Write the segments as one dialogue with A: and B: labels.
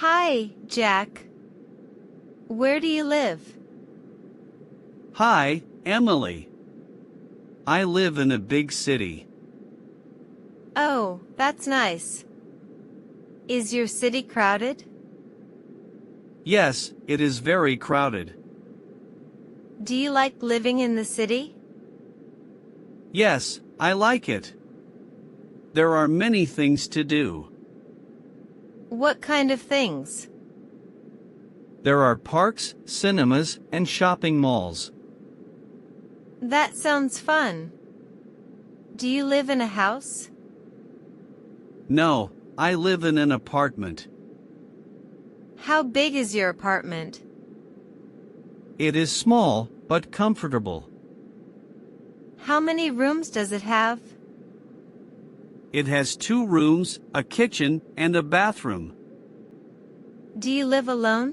A: Hi, Jack. Where do you live?
B: Hi, Emily. I live in a big city.
A: Oh, that's nice. Is your city crowded?
B: Yes, it is very crowded.
A: Do you like living in the city?
B: Yes, I like it. There are many things to do.
A: What kind of things?
B: There are parks, cinemas, and shopping malls.
A: That sounds fun. Do you live in a house?
B: No, I live in an apartment.
A: How big is your apartment?
B: It is small, but comfortable.
A: How many rooms does it have?
B: It has 2 rooms, a kitchen, and a bathroom.
A: Do you live alone?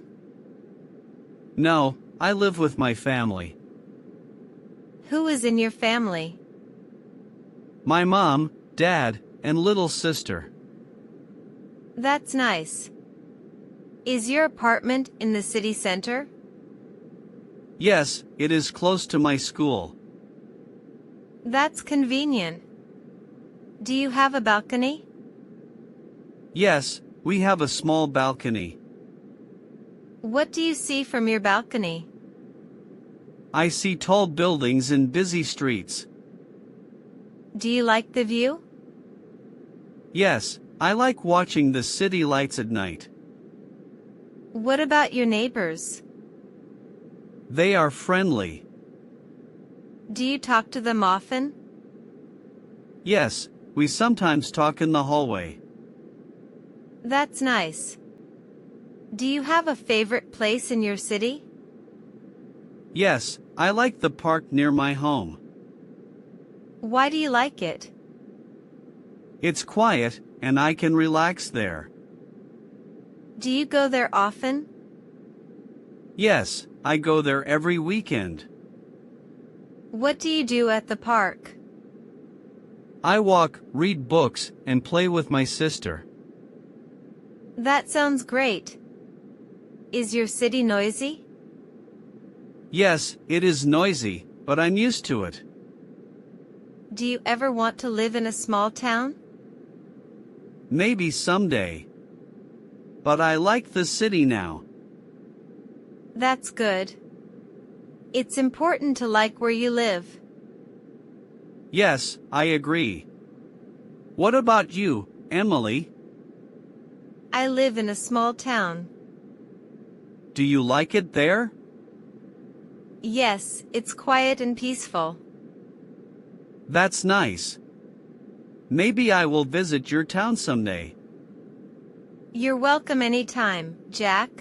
B: No, I live with my family.
A: Who is in your family?
B: My mom, dad, and little sister.
A: That's nice. Is your apartment in the city center?
B: Yes, it is close to my school.
A: That's convenient. Do you have a balcony?
B: Yes, we have a small balcony.
A: What do you see from your balcony?
B: I see tall buildings and busy streets.
A: Do you like the view?
B: Yes, I like watching the city lights at night.
A: What about your neighbors?
B: They are friendly.
A: Do you talk to them often?
B: Yes, we sometimes talk in the hallway.
A: That's nice. Do you have a favorite place in your city?
B: Yes, I like the park near my home.
A: Why do you like it?
B: It's quiet, and I can relax there.
A: Do you go there often?
B: Yes, I go there every weekend.
A: What do you do at the park?
B: I walk, read books, and play with my sister.
A: That sounds great. Is your city noisy?
B: Yes, it is noisy, but I'm used to it.
A: Do you ever want to live in a small town?
B: Maybe someday. But I like the city now.
A: That's good. It's important to like where you live.
B: Yes, I agree. What about you, Emily?
A: I live in a small town.
B: Do you like it there?
A: Yes, it's quiet and peaceful.
B: That's nice. Maybe I will visit your town someday.
A: You're welcome anytime, Jack.